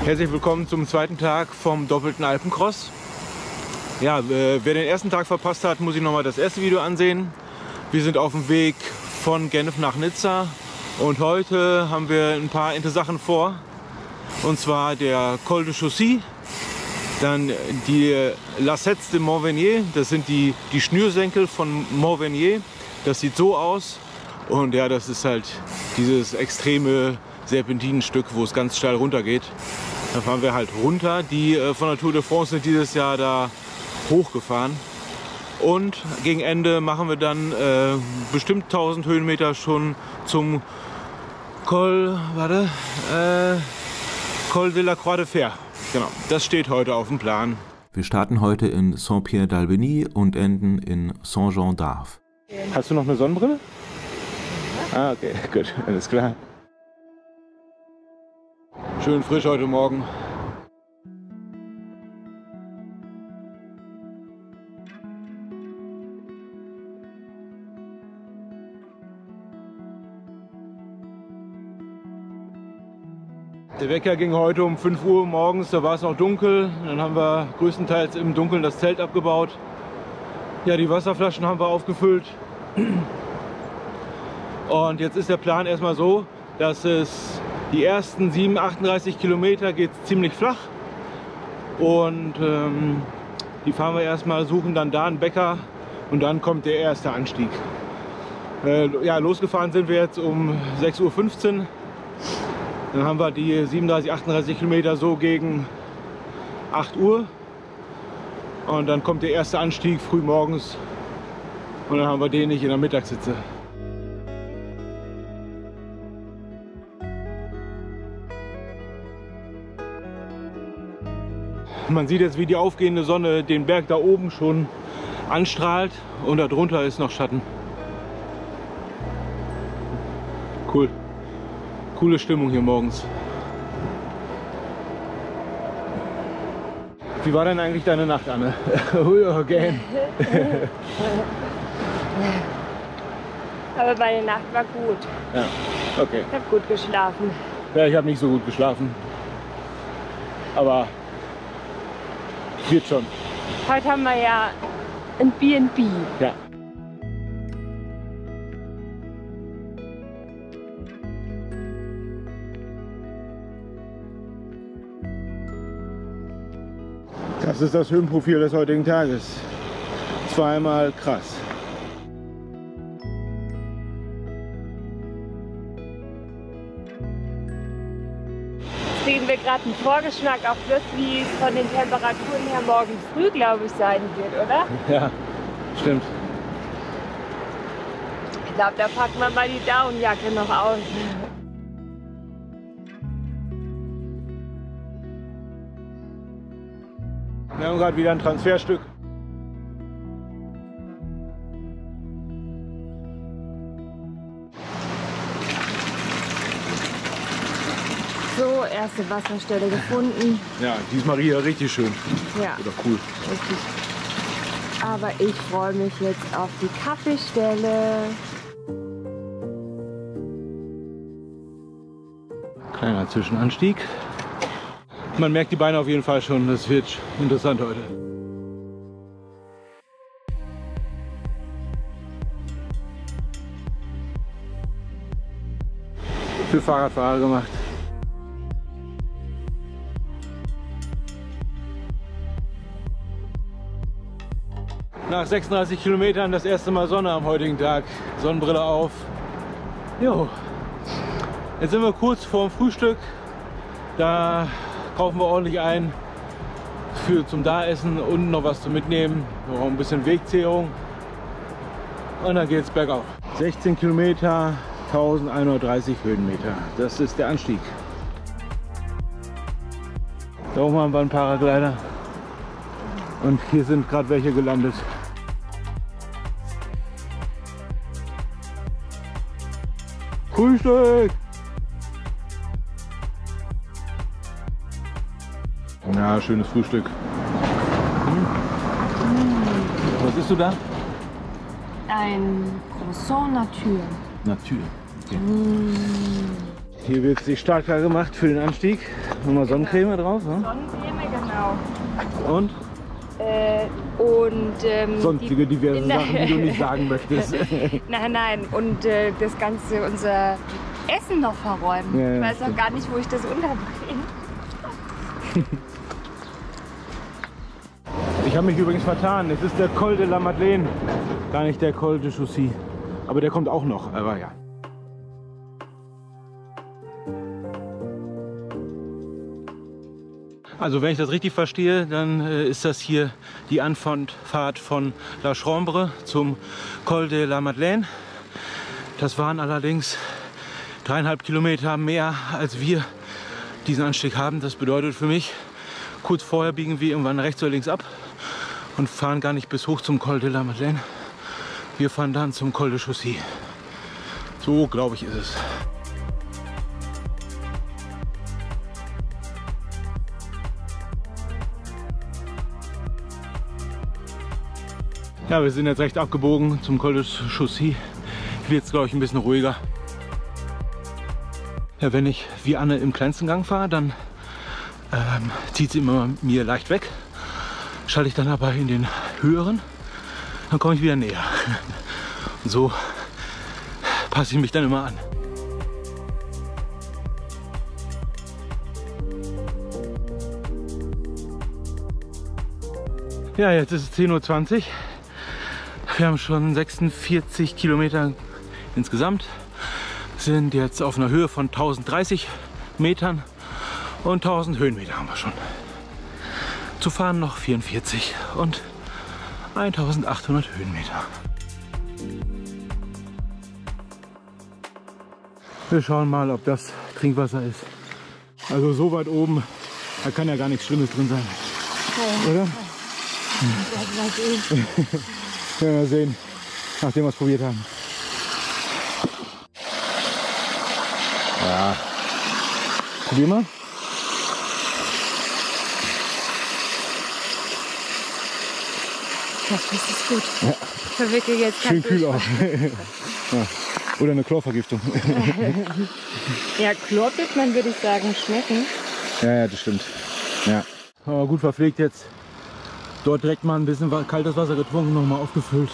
Herzlich willkommen zum zweiten Tag vom doppelten Alpencross. Ja, wer den ersten Tag verpasst hat, muss sich nochmal das erste Video ansehen. Wir sind auf dem Weg von Genf nach Nizza und heute haben wir ein paar Sachen vor. Und zwar der Col de Chaussy, dann die Lascets de Montvernier, das sind die Schnürsenkel von Montvernier. Das sieht so aus und ja, das ist halt dieses extreme Serpentinenstück, wo es ganz steil runter geht. Da fahren wir halt runter. Die von der Tour de France sind dieses Jahr da hochgefahren. Und gegen Ende machen wir dann bestimmt 1000 Höhenmeter schon zum Col de la Croix de Fer. Genau, das steht heute auf dem Plan. Wir starten heute in Saint-Pierre-d'Albigny und enden in Saint-Jean-d'Arve. Hast du noch eine Sonnenbrille? Ah, okay, gut, alles klar. Schön frisch heute Morgen. Der Wecker ging heute um 5 Uhr morgens, da war es noch dunkel. Dann haben wir größtenteils im Dunkeln das Zelt abgebaut. Ja, die Wasserflaschen haben wir aufgefüllt. Und jetzt ist der Plan erstmal so, dass es die ersten 38 Kilometer geht ziemlich flach. Und die fahren wir erstmal, suchen dann da einen Bäcker und dann kommt der erste Anstieg. Ja, losgefahren sind wir jetzt um 6:15 Uhr. Dann haben wir die 37, 38 Kilometer so gegen 8 Uhr. Und dann kommt der erste Anstieg früh morgens. Und dann haben wir den nicht in der Mittagssitze. Man sieht jetzt, wie die aufgehende Sonne den Berg da oben schon anstrahlt. Und darunter ist noch Schatten. Cool. Coole Stimmung hier morgens. Wie war denn eigentlich deine Nacht, Anne? Again. Aber meine Nacht war gut. Ja, okay. Ich habe gut geschlafen. Ja, ich habe nicht so gut geschlafen. Aber wird schon. Heute haben wir ja ein B&B. Ja. Das ist das Höhenprofil des heutigen Tages. Zweimal krass. Jetzt kriegen wir gerade einen Vorgeschmack auf das, wie es von den Temperaturen her morgen früh, glaube ich, sein wird, oder? Ja, stimmt. Ich glaube, da packen wir mal die Daunenjacke noch aus. Wir haben gerade wieder ein Transferstück. So, erste Wasserstelle gefunden. Ja, diesmal hier richtig schön. Ja, oder cool. richtig. Aber ich freue mich jetzt auf die Kaffeestelle. Kleiner Zwischenanstieg. Man merkt die Beine auf jeden Fall schon, das wird interessant heute. Für Fahrradfahrer gemacht. Nach 36 Kilometern das erste Mal Sonne am heutigen Tag. Sonnenbrille auf. Jo. Jetzt sind wir kurz vorm Frühstück. Da kaufen wir ordentlich ein zum Daessen und noch was zum Mitnehmen. Wir brauchen ein bisschen Wegzehrung. Und dann geht es bergauf. 16 Kilometer, 1130 Höhenmeter. Das ist der Anstieg. Da oben haben wir einen Paraglider. Und hier sind gerade welche gelandet. Frühstück! Ja, schönes Frühstück. Was isst du da? Ein Croissant Nature. Natur. Okay. Hier wird sich startklar gemacht für den Anstieg. Nochmal Sonnencreme drauf. Ne? Sonnencreme, genau. Und? Sonstige diverse Sachen, die du nicht sagen möchtest. Nein. Und das Ganze, unser Essen noch verräumen. Ja, ich weiß noch gar nicht, wo ich das unterbringe. Ich habe mich übrigens vertan. Es ist der Col de la Madeleine, gar nicht der Col de Chaussy. Aber der kommt auch noch, aber ja. Also wenn ich das richtig verstehe, dann ist das hier die Anfahrt von La Chambre zum Col de la Madeleine. Das waren allerdings 3,5 Kilometer mehr, als wir diesen Anstieg haben. Das bedeutet für mich, kurz vorher biegen wir irgendwann rechts oder links ab und fahren gar nicht bis hoch zum Col de la Madeleine. Wir fahren dann zum Col de Chaussy. So, glaube ich, ist es. Ja, wir sind jetzt recht abgebogen zum Col de Chaussy. Hier wird es, glaube ich, ein bisschen ruhiger. Ja, wenn ich wie Anne im kleinsten Gang fahre, dann zieht sie immer mir leicht weg. Schalte ich dann aber in den höheren, dann komme ich wieder näher. Und so passe ich mich dann immer an. Ja, jetzt ist es 10:20 Uhr. Wir haben schon 46 Kilometer insgesamt, sind jetzt auf einer Höhe von 1030 Metern und 1000 Höhenmeter haben wir schon. Zu fahren noch 44 und 1800 Höhenmeter. Wir schauen mal, ob das Trinkwasser ist. Also so weit oben, da kann ja gar nichts Schlimmes drin sein. Oder? Werden wir sehen, nachdem wir es probiert haben. Ja. Probier mal. Das ist gut. Ja. Ich verwickel jetzt schön kühl auch. Ja. Oder eine Chlorvergiftung. Ja, Chlor wird man, würde ich sagen, schmecken. Ja, das stimmt. Ja. Aber gut verpflegt jetzt. Dort direkt mal ein bisschen kaltes Wasser getrunken, nochmal aufgefüllt.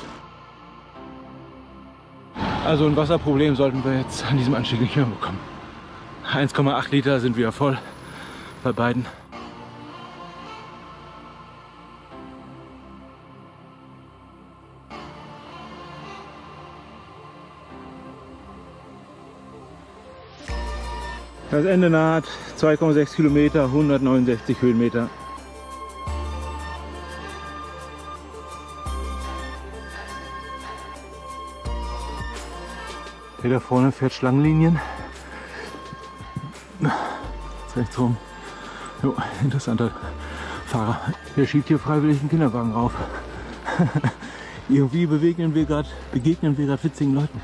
Also ein Wasserproblem sollten wir jetzt an diesem Anstieg nicht mehr bekommen. 1,8 Liter sind wieder voll bei beiden. Das Ende naht, 2,6 Kilometer, 169 Höhenmeter. Der da vorne fährt Schlangenlinien. Jetzt rechts rum. Jo, interessanter Fahrer. Der schiebt hier freiwillig einen Kinderwagen rauf. Irgendwie begegnen wir gerade witzigen Leuten.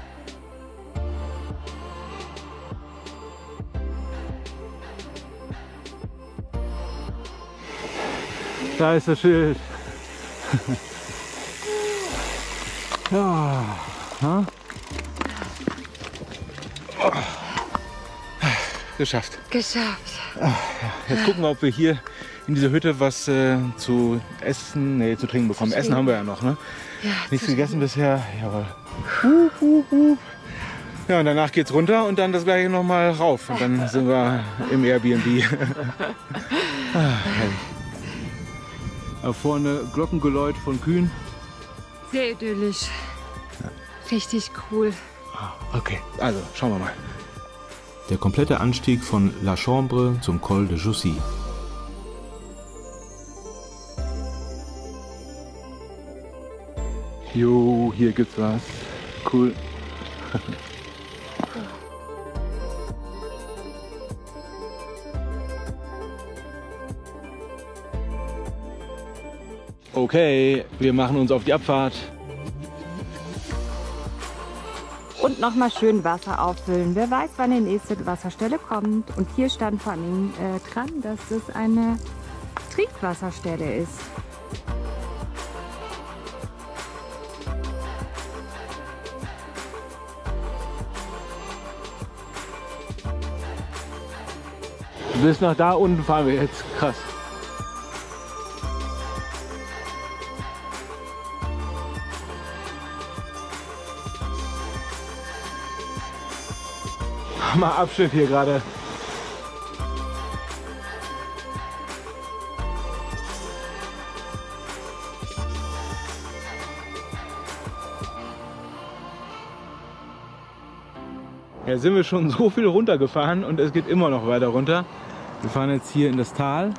Da ist das Schild. Ja. Ha? Oh. Geschafft. Jetzt gucken wir, ob wir hier in dieser Hütte was zu essen, nee, zu trinken bekommen. Essen haben wir ja noch, ne? Ja, nichts gegessen bisher. Jawohl. Ja, und danach geht's runter und dann das gleiche noch mal rauf. Und dann sind wir im Airbnb. Da vorne Glockengeläut von Kühen. Sehr idyllisch. Ja. Richtig cool. Okay, also schauen wir mal. Der komplette Anstieg von La Chambre zum Col de Chaussy. Jo, hier gibt's was. Cool. Okay, wir machen uns auf die Abfahrt. Und nochmal schön Wasser auffüllen. Wer weiß, wann die nächste Wasserstelle kommt. Und hier stand vor allem dran, dass es eine Trinkwasserstelle ist. Bis nach da unten fahren wir jetzt. Krass. Mal Abschnitt hier gerade. Ja, sind wir schon so viel runtergefahren und es geht immer noch weiter runter. Wir fahren jetzt hier in das Tal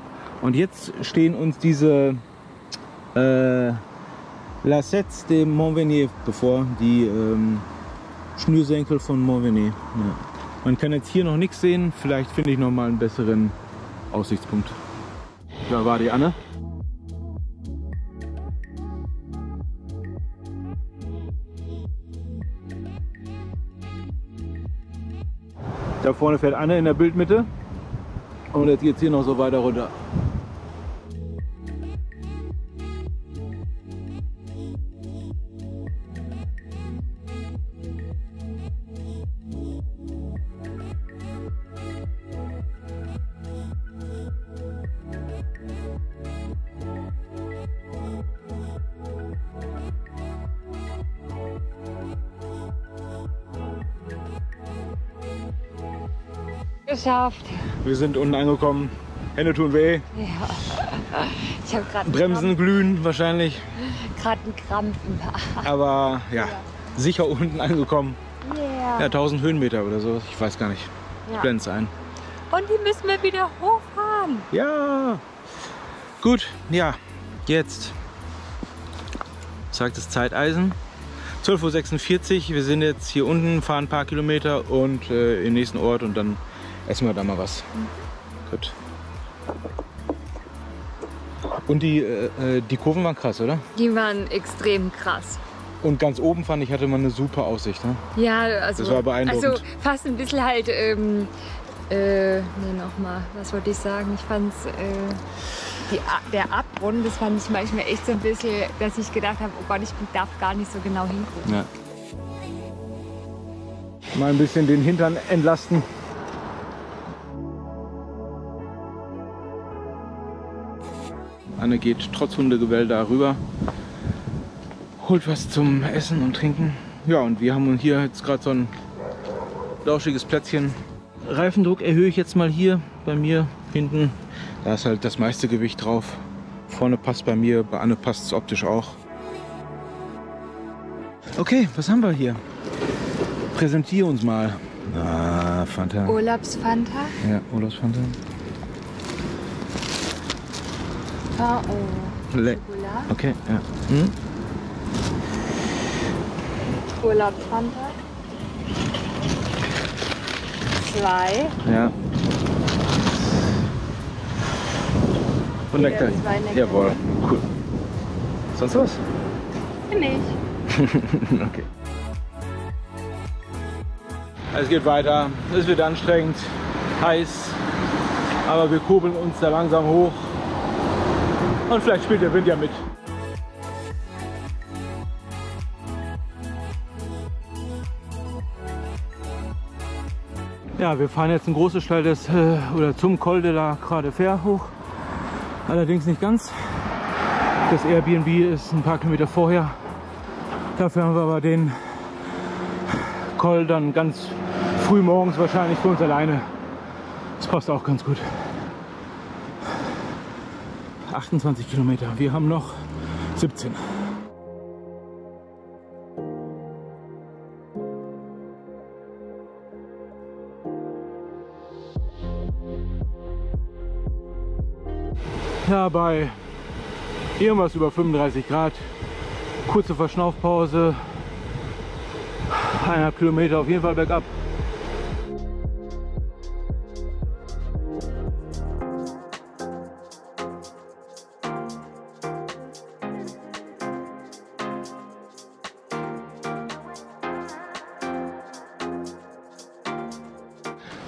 und jetzt stehen uns diese Lassettes de Montvenier bevor, die Schnürsenkel von Montvenier. Ja. Man kann jetzt hier noch nichts sehen, vielleicht finde ich noch mal einen besseren Aussichtspunkt. Da war die Anne. Da vorne fährt Anne in der Bildmitte und jetzt geht es hier noch so weiter runter. Geschafft. Wir sind unten angekommen. Hände tun weh. Ja. Ich habe gerade Bremsen glühen wahrscheinlich. Gerade einen Krampfen. Aber ja, sicher unten angekommen. Yeah. Ja, 1000 Höhenmeter oder so. Ich weiß gar nicht. Ich Ja. blende es ein. Und die müssen wir wieder hochfahren. Ja. Gut, ja. Jetzt sagt das Zeiteisen. 12:46 Uhr. Wir sind jetzt hier unten, fahren ein paar Kilometer und im nächsten Ort und dann essen wir da mal was. Gut. Und die Kurven waren krass, oder? Die waren extrem krass. Und ganz oben fand ich, hatte man eine super Aussicht. Ne? Ja, also, Das war beeindruckend. Also fast ein bisschen halt, nochmal, was wollte ich sagen? Ich fand's, der Abgrund, das fand ich manchmal echt so ein bisschen, dass ich gedacht habe, oh Gott, ich darf gar nicht so genau hingucken. Ja. Mal ein bisschen den Hintern entlasten. Anne geht trotz Hundegewell da rüber, holt was zum Essen und Trinken. Ja, und wir haben hier jetzt gerade so ein lauschiges Plätzchen. Reifendruck erhöhe ich jetzt mal hier bei mir hinten. Da ist halt das meiste Gewicht drauf. Vorne passt bei mir, bei Anne passt es optisch auch. Okay, was haben wir hier? Präsentiere uns mal. Ah, Fanta. Urlaubsfanta? Ja, Urlaubsfanta. Oh, Le Schokolade. Okay, ja. Hm? Urlaubsfanta. 2. Ja. Und Wieder Nektarin. 2 Nektarinen. Jawohl, cool. Sonst was? Nicht. Okay. Es geht weiter. Es wird anstrengend, heiß, aber wir kurbeln uns da langsam hoch. Und vielleicht spielt der Wind ja mit. Ja, wir fahren jetzt ein großes Teil des oder zum Col de la Croix de Fer hoch. Allerdings nicht ganz. Das Airbnb ist ein paar Kilometer vorher. Dafür haben wir aber den Col dann ganz früh morgens wahrscheinlich für uns alleine. Das passt auch ganz gut. 28 Kilometer. Wir haben noch 17. Ja, bei irgendwas über 35 Grad. Kurze Verschnaufpause. 1,5 Kilometer auf jeden Fall bergab.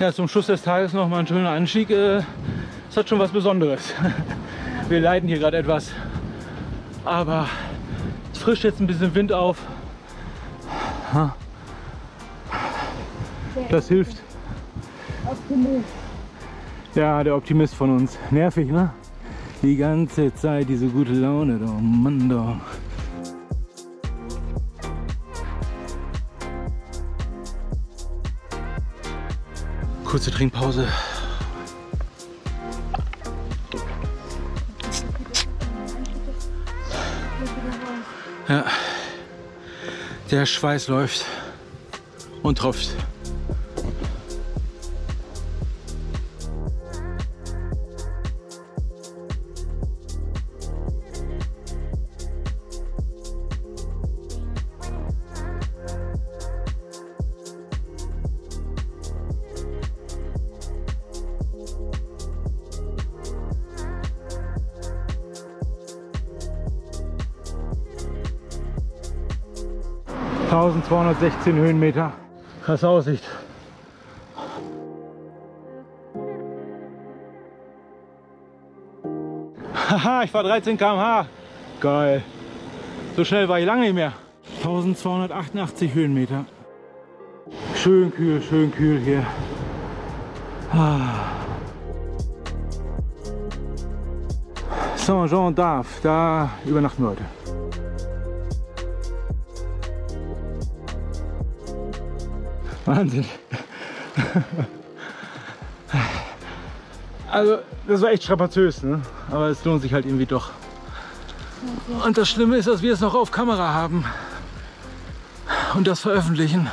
Ja, zum Schluss des Tages noch mal ein schöner Anstieg. Es hat schon was Besonderes. Wir leiden hier gerade etwas, aber es frischt jetzt ein bisschen Wind auf. Das hilft. Ja, der Optimist von uns. Nervig, ne? Die ganze Zeit diese gute Laune, oh Mann, doch. Kurze Trinkpause. Ja, der Schweiß läuft und tropft. (1216 Höhenmeter). Krasse Aussicht. Haha, ich fahre 13 km/h. Geil. So schnell war ich lange nicht mehr. 1288 Höhenmeter. Schön kühl hier. Saint-Jean-d'Arve, da übernachten wir heute. Wahnsinn. Also, das war echt strapaziös, ne? Aber es lohnt sich halt irgendwie doch. Und das Schlimme ist, dass wir es noch auf Kamera haben und das veröffentlichen.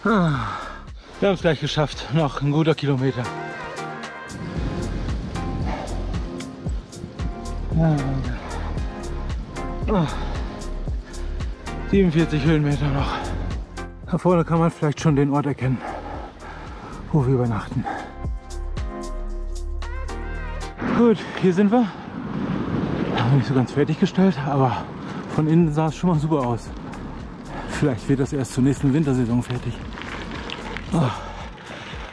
Wir haben es gleich geschafft. Noch ein guter Kilometer. 47 Höhenmeter noch. Da vorne kann man vielleicht schon den Ort erkennen, wo wir übernachten. Gut, hier sind wir. Haben wir nicht so ganz fertiggestellt, aber von innen sah es schon mal super aus. Vielleicht wird das erst zur nächsten Wintersaison fertig. Oh.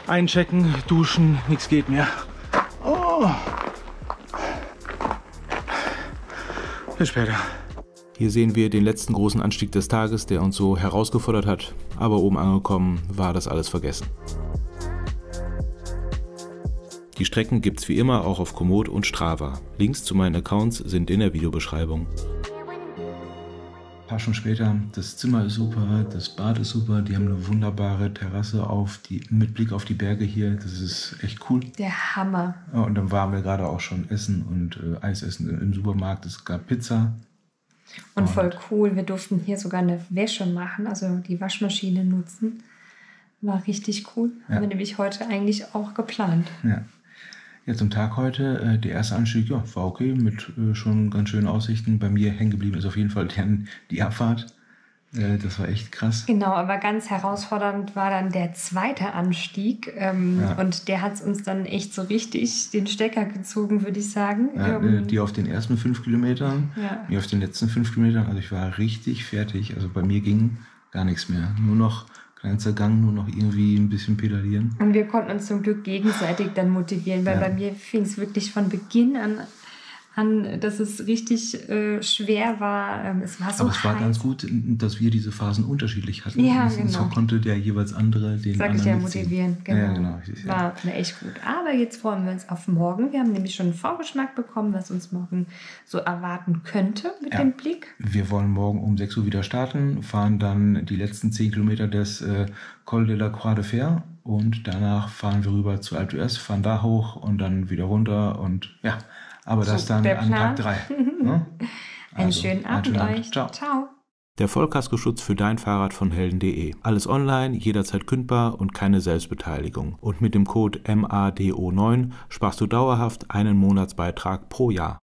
Einchecken, duschen, nichts geht mehr. Oh. Bis später. Hier sehen wir den letzten großen Anstieg des Tages, der uns so herausgefordert hat. Aber oben angekommen war das alles vergessen. Die Strecken gibt's wie immer auch auf Komoot und Strava. Links zu meinen Accounts sind in der Videobeschreibung. Ein paar Stunden später, das Zimmer ist super, das Bad ist super, die haben eine wunderbare Terrasse mit Blick auf die Berge hier. Das ist echt cool. Der Hammer. Ja, und dann waren wir gerade auch schon essen und Eis essen im Supermarkt. Es gab Pizza. Und voll cool, wir durften hier sogar eine Wäsche machen, also die Waschmaschine nutzen. War richtig cool. Ja. Haben wir nämlich heute eigentlich auch geplant. Ja. Jetzt am Tag heute, der erste Anstieg, ja, war okay, mit schon ganz schönen Aussichten. Bei mir hängen geblieben ist auf jeden Fall die Abfahrt. Das war echt krass. Genau, aber ganz herausfordernd war dann der zweite Anstieg. Und der hat es uns dann echt so richtig den Stecker gezogen, würde ich sagen. Ja, die auf den ersten 5 Kilometern, ja. Die auf den letzten 5 Kilometern. Also ich war richtig fertig. Also bei mir ging gar nichts mehr. Nur noch kleinster Gang, nur noch irgendwie ein bisschen pedalieren. Und wir konnten uns zum Glück gegenseitig dann motivieren, weil bei mir fing es wirklich von Beginn an, dass es richtig schwer war. Es war so Aber es war ganz gut, dass wir diese Phasen unterschiedlich hatten. Ja, genau. So konnte der jeweils andere den Sag anderen ich ja, mitziehen. motivieren. Genau. Ja, genau. War echt gut. Aber jetzt freuen wir uns auf morgen. Wir haben nämlich schon einen Vorgeschmack bekommen, was uns morgen so erwarten könnte mit dem Blick. Wir wollen morgen um 6 Uhr wieder starten, fahren dann die letzten 10 Kilometer des Col de la Croix de Fer und danach fahren wir rüber zu Alpe d'Huez, fahren da hoch und dann wieder runter und ja, aber so, das dann an Tag 3. Ne? Einen schönen Abend euch. Ciao. Ciao. Der Vollkaskoschutz für dein Fahrrad von Helden.de. Alles online, jederzeit kündbar und keine Selbstbeteiligung. Und mit dem Code MADO9 sparst du dauerhaft einen Monatsbeitrag pro Jahr.